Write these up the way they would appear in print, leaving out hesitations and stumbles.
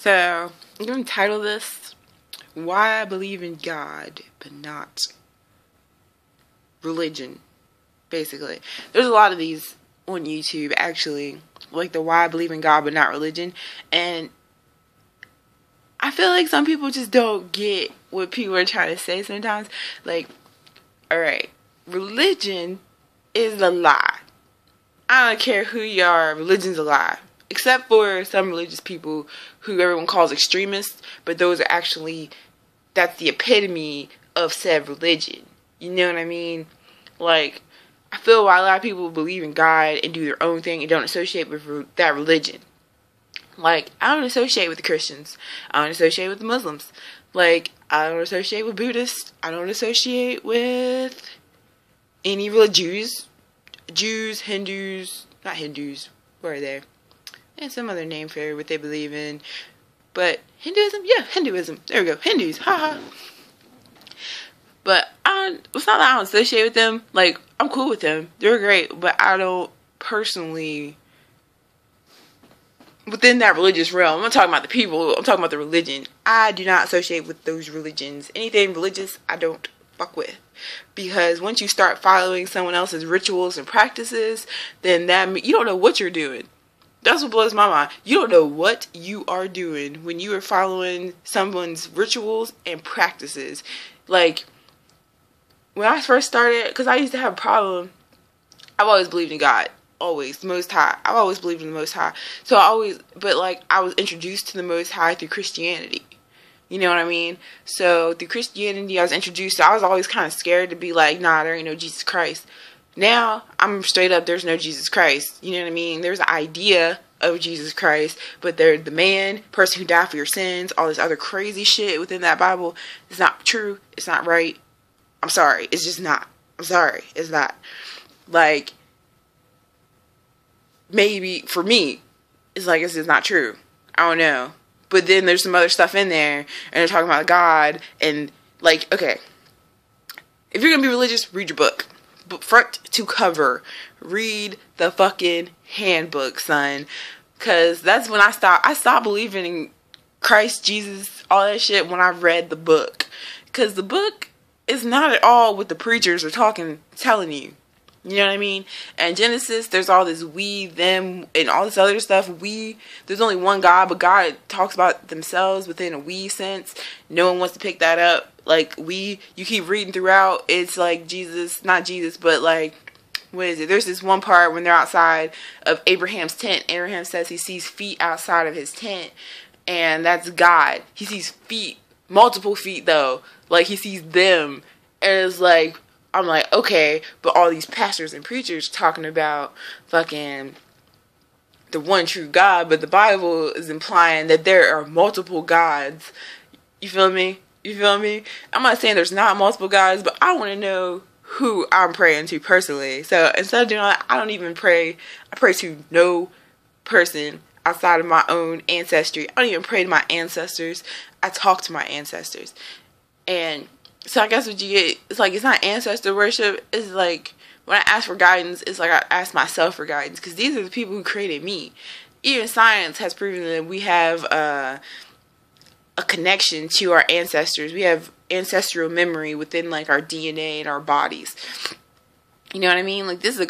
So, I'm going to title this, Why I Believe in God, but Not Religion, basically. There's a lot of these on YouTube, actually, like the Why I Believe in God, but Not Religion, and I feel like some people just don't get what people are trying to say sometimes. Like, alright, religion is a lie. I don't care who you are, religion's a lie. Except for some religious people who everyone calls extremists, but those are actually, that's the epitome of said religion. You know what I mean? Like, I feel why a lot of people believe in God and do their own thing and don't associate with that religion. Like, I don't associate with the Christians. I don't associate with the Muslims. Like, I don't associate with Buddhists. I don't associate with any religions. Jews, Hindus, not Hindus, where are they? And some other name for what they believe in. But Hinduism? Yeah, Hinduism. There we go. Hindus. Haha. But it's not that I don't associate with them. Like, I'm cool with them. They're great. But I don't personally, within that religious realm, I'm not talking about the people, I'm talking about the religion. I do not associate with those religions. Anything religious, I don't fuck with. Because once you start following someone else's rituals and practices, then you don't know what you're doing. That's what blows my mind. You don't know what you are doing when you are following someone's rituals and practices. Like, when I first started, because I used to have a problem, I've always believed in God. Always. The Most High. I've always believed in the Most High. So I was introduced to the Most High through Christianity. You know what I mean? So through Christianity, I was introduced to, I was always kind of scared to be like, nah, there ain't no Jesus Christ. Now, I'm straight up, there's no Jesus Christ. You know what I mean? There's an idea of Jesus Christ, but there's the man, person who died for your sins, all this other crazy shit within that Bible. It's not true. It's not right. I'm sorry. It's just not. I'm sorry. It's not. Like, maybe, for me, it's like, it's just not true. I don't know. But then there's some other stuff in there, and they're talking about God, and, like, okay, if you're gonna be religious, read your book. But front to cover, read the fucking handbook, son. Because that's when I stopped believing in Christ, Jesus, all that shit when I read the book. Because the book is not at all what the preachers are telling you. You know what I mean? And Genesis, there's all this we, them, and all this other stuff. There's only one God, but God talks about themselves within a we sense. No one wants to pick that up. Like, you keep reading throughout, it's like Jesus, not Jesus, but like, what is it? There's this one part when they're outside of Abraham's tent. Abraham says he sees feet outside of his tent, and that's God. He sees feet, multiple feet though. Like, he sees them, and it's like, I'm like, okay, but all these pastors and preachers talking about fucking the one true God, but the Bible is implying that there are multiple gods. You feel me? You feel me? I'm not saying there's not multiple gods, but I want to know who I'm praying to personally. So instead of doing that, I don't even pray. I pray to no person outside of my own ancestry. I don't even pray to my ancestors. I talk to my ancestors. And so I guess what you get, it's like, it's not ancestor worship. It's like, when I ask for guidance, it's like I ask myself for guidance. Because these are the people who created me. Even science has proven that we have a connection to our ancestors. We have ancestral memory within, like, our DNA and our bodies. You know what I mean? Like, this is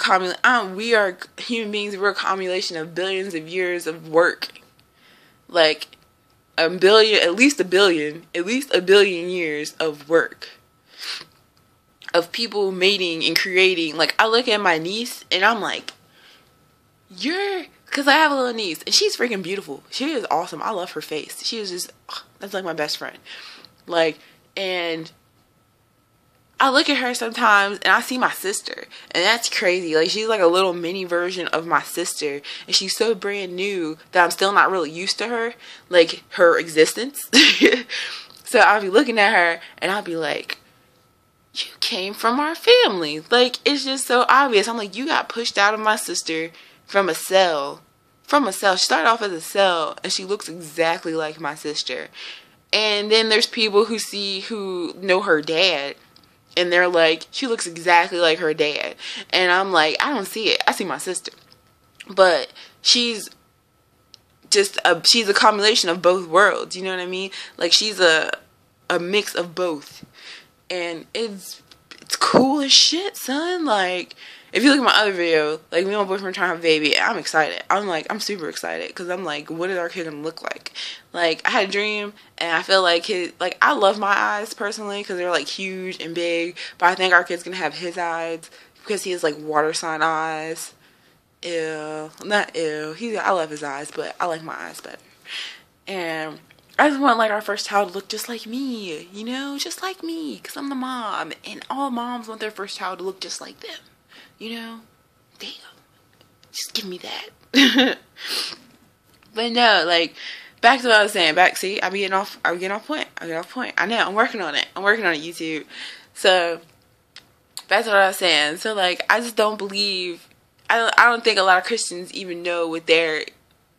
we are human beings. We're a combination of billions of years of work. Like, at least a billion years of work. Of people mating and creating. Like, I look at my niece and I'm like, because I have a little niece and she's freaking beautiful. She is awesome. I love her face. She is just, that's like my best friend. Like, and I look at her sometimes and I see my sister, and that's crazy. Like, she's like a little mini version of my sister, and she's so brand new that I'm still not really used to her, like, her existence. So I'll be looking at her and I'll be like, you came from our family. Like, it's just so obvious. I'm like, you got pushed out of my sister from a cell. She started off as a cell, and she looks exactly like my sister. And then there's people who know her dad, and they're like, she looks exactly like her dad. And I'm like, I don't see it. I see my sister. But she's she's a combination of both worlds, you know what I mean? Like, she's a mix of both. And it's cool as shit, son. Like, if you look at my other video, like, me and my boyfriend trying to have a baby, I'm excited. I'm super excited, because I'm like, what is our kid gonna look like? Like, I had a dream, and I feel like I love my eyes, personally, because they're, like, huge and big, but I think our kid's gonna have his eyes, because he has, like, water sign eyes. Ew. Not ew. I love his eyes, but I like my eyes better. And I just want, like, our first child to look just like me, you know? Just like me, because I'm the mom. And all moms want their first child to look just like them, you know? Damn. Just give me that. But no, like, back to what I was saying. I'm getting off point. I know, I'm working on it. YouTube. So, back to what I was saying. So, like, I just don't believe, I don't think a lot of Christians even know what they're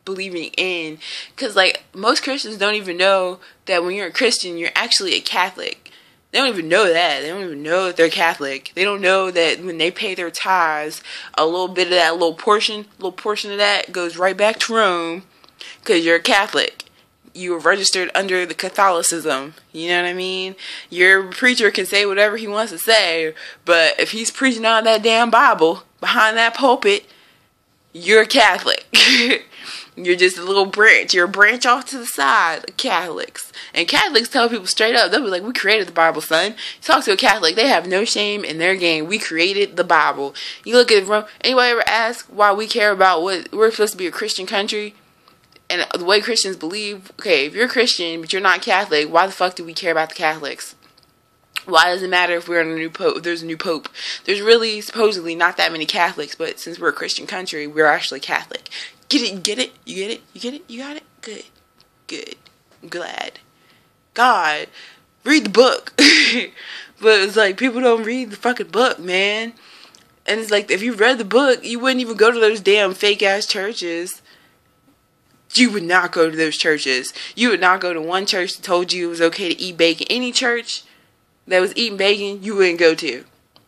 believing in, because, like, most Christians don't even know that when you're a Christian, you're actually a Catholic. They don't even know that. They don't even know that they're Catholic. They don't know that when they pay their tithes, a little bit of that little portion of that goes right back to Rome, because you're a Catholic. You were registered under the Catholicism. You know what I mean? Your preacher can say whatever he wants to say, but if he's preaching out that damn Bible behind that pulpit, you're a Catholic. You're just a little branch. You're a branch off to the side of Catholics. And Catholics tell people straight up, they'll be like, we created the Bible, son. Talk to a Catholic, they have no shame in their game. We created the Bible. You look at Rome. Anybody ever ask why we care about what we're supposed to be a Christian country? And the way Christians believe, okay, if you're Christian but you're not Catholic, why the fuck do we care about the Catholics? Why does it matter if we're in a new pope? If there's a new pope, there's really supposedly not that many Catholics, but since we're a Christian country, we're actually Catholic. Get it? You get it? You get it? You get it? You got it? Good. Good. I'm glad. God, read the book. But it's like, people don't read the fucking book, man. And it's like, if you read the book, you wouldn't even go to those damn fake ass churches. You would not go to those churches. You would not go to one church that told you it was okay to eat bacon. Any church that was eating bacon, you wouldn't go to.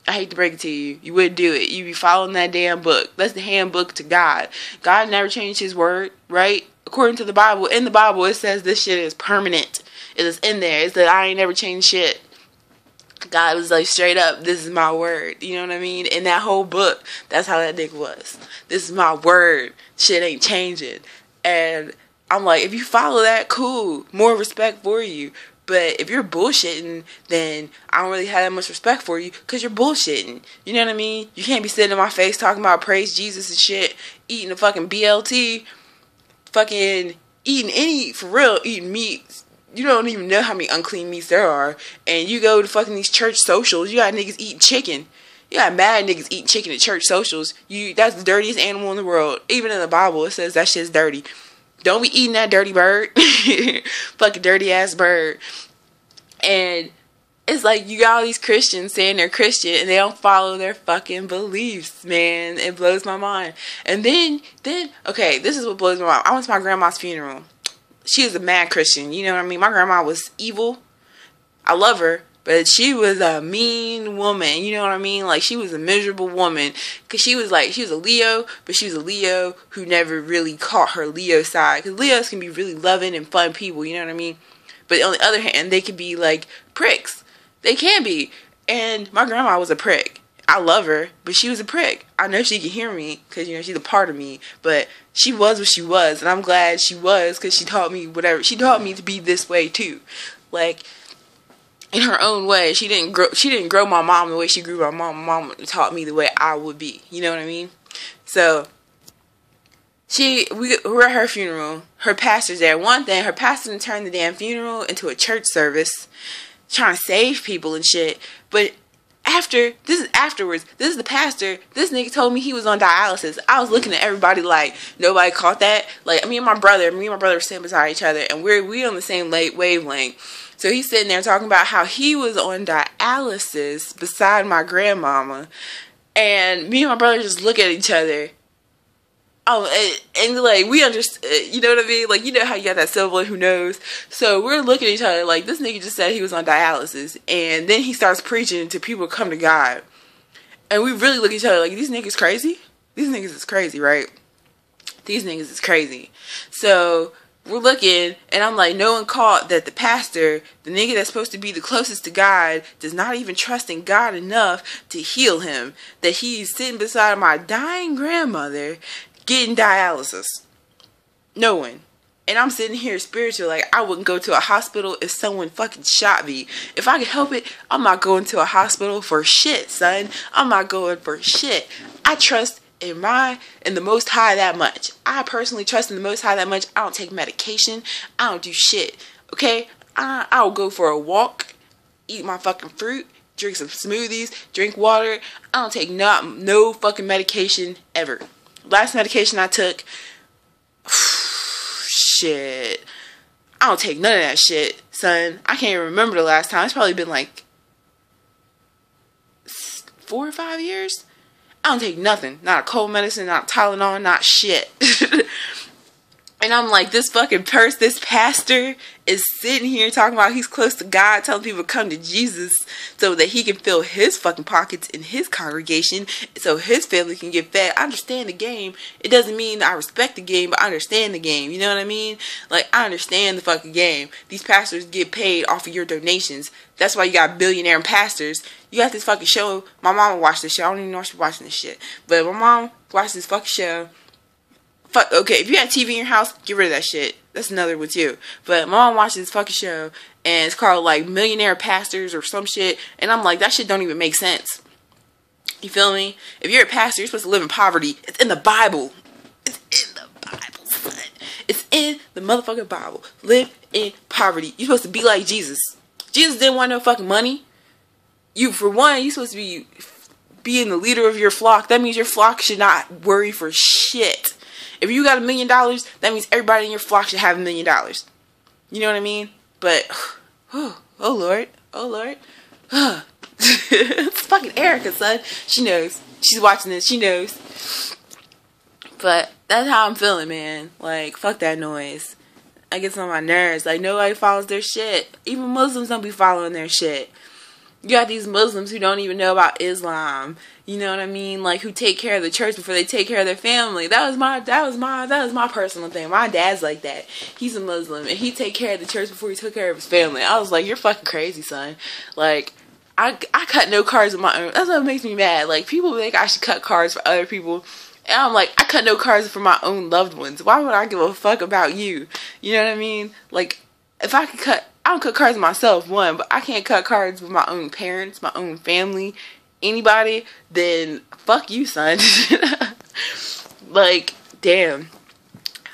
I hate to break it to you. You wouldn't do it. You'd be following that damn book. That's the handbook to God. God never changed his word, right? According to the Bible, in the Bible, it says this shit is permanent. It is in there. It said, I ain't never changed shit. God was like, straight up, this is my word. You know what I mean? In that whole book, that's how that nigga was. This is my word. Shit ain't changing. And I'm like, if you follow that, cool. More respect for you. But if you're bullshitting, then I don't really have that much respect for you, because you're bullshitting. You know what I mean? You can't be sitting in my face talking about praise Jesus and shit, eating a fucking BLT, fucking eating meat. You don't even know how many unclean meats there are. And you go to fucking these church socials, you got niggas eating chicken. You got mad niggas eating chicken at church socials. That's the dirtiest animal in the world. Even in the Bible, it says that shit's dirty. Don't be eating that dirty bird. Fucking dirty ass bird. And it's like, you got all these Christians saying they're Christian and they don't follow their fucking beliefs, man. It blows my mind. And then, okay, this is what blows my mind. I went to my grandma's funeral. She was a mad Christian, you know what I mean? My grandma was evil. I love her. But she was a mean woman, you know what I mean? Like, she was a miserable woman. Because she was a Leo, but she was a Leo who never really caught her Leo side. Because Leos can be really loving and fun people, you know what I mean? But on the other hand, they can be, like, pricks. They can be. And my grandma was a prick. I love her, but she was a prick. I know she can hear me, because, you know, she's a part of me. But she was what she was, and I'm glad she was, because she taught me whatever. She taught me to be this way, too. Like, in her own way. She didn't grow my mom the way she grew my mom. My mom taught me the way I would be. You know what I mean? So, we're at her funeral. Her pastor's there. One thing, her pastor turned the damn funeral into a church service, trying to save people and shit. But afterwards, this is the pastor. This nigga told me he was on dialysis. I was looking at everybody like, nobody caught that. Like, me and my brother were sitting beside each other, and we on the same wavelength. So he's sitting there talking about how he was on dialysis beside my grandmama. And me and my brother just look at each other. Oh, and like, we understand, you know what I mean? Like, you know how you got that sibling who knows? So we're looking at each other like, this nigga just said he was on dialysis. And then he starts preaching to people to come to God. And we really look at each other like, these niggas crazy? These niggas is crazy, right? These niggas is crazy. So we're looking, and I'm like, no one caught that the pastor, the nigga that's supposed to be the closest to God, does not even trust in God enough to heal him. That he's sitting beside my dying grandmother getting dialysis. No one. And I'm sitting here spiritual, like I wouldn't go to a hospital if someone fucking shot me. If I could help it, I'm not going to a hospital for shit, son. I'm not going for shit. I trust in the Most High that much. I personally trust in the Most High that much. I don't take medication. I don't do shit. Okay? I'll go for a walk, eat my fucking fruit, drink some smoothies, drink water. I don't take no fucking medication ever. Last medication I took, shit, I don't take none of that shit, son. I can't even remember the last time. It's probably been like 4 or 5 years. I don't take nothing. Not a cold medicine, not Tylenol, not shit. And I'm like, this pastor is sitting here talking about he's close to God, telling people to come to Jesus so that he can fill his fucking pockets in his congregation so his family can get fed. I understand the game. It doesn't mean I respect the game, but I understand the game. You know what I mean? Like, I understand the fucking game. These pastors get paid off of your donations. That's why you got billionaire pastors. You got this fucking show. My mama watched this show. I don't even know if she's watching this shit. But my mom watched this fucking show. Okay, if you have TV in your house, get rid of that shit. That's another one too. But my mom watches this fucking show, and it's called like Millionaire Pastors or some shit. And I'm like, that shit don't even make sense. You feel me? If you're a pastor, you're supposed to live in poverty. It's in the Bible. It's in the Bible, son. It's in the motherfucking Bible. Live in poverty. You're supposed to be like Jesus. Jesus didn't want no fucking money. For one, you're supposed to be being the leader of your flock. That means your flock should not worry for shit. If you got $1 million, that means everybody in your flock should have $1 million. You know what I mean? But, oh Lord, it's fucking Erica, son. She knows. She's watching this. She knows. But that's how I'm feeling, man. Like, fuck that noise. I get on my nerves. Like, nobody follows their shit. Even Muslims don't be following their shit. You got these Muslims who don't even know about Islam. You know what I mean? Like, who take care of the church before they take care of their family. That was my personal thing. My dad's like that. He's a Muslim, and he take care of the church before he took care of his family. I was like, you're fucking crazy, son. Like, I cut no cards with my own. That's what makes me mad. Like, people think I should cut cards for other people. And I'm like, I cut no cards for my own loved ones. Why would I give a fuck about you? You know what I mean? Like, if I could I don't cut cards with myself, one, but I can't cut cards with my own parents, my own family, anybody, then fuck you, son. Like, damn.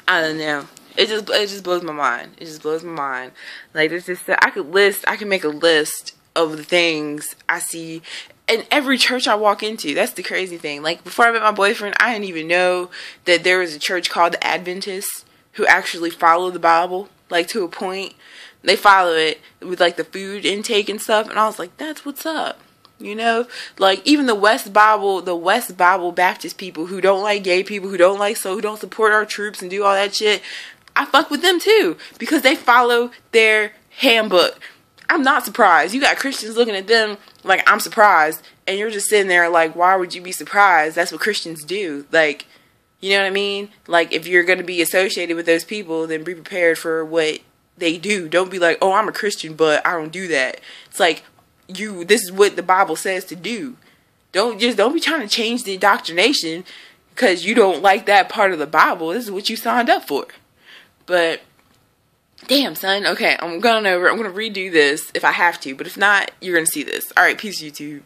I don't know. It just blows my mind. It just blows my mind. Like, there's just, I can make a list of the things I see in every church I walk into. That's the crazy thing. Like, before I met my boyfriend, I didn't even know that there was a church called the Adventists who actually follow the Bible, like, to a point. They follow it with, like, the food intake and stuff, and I was like, that's what's up. You know, like, even the West Bible Baptist people who don't like gay people, who don't support our troops and do all that shit, I fuck with them too, because they follow their handbook. I'm not surprised. You got Christians looking at them like I'm surprised, and you're just sitting there like, why would you be surprised? That's what Christians do. Like, you know what I mean? Like, if you're going to be associated with those people, then be prepared for what they do. Don't be like, oh, I'm a Christian, but I don't do that. It's like, this is what the Bible says to do. Don't be trying to change the indoctrination because you don't like that part of the Bible. This is what you signed up for. But damn, son. Okay, I'm gonna redo this if I have to, but if not, you're gonna see this. All right, peace, YouTube.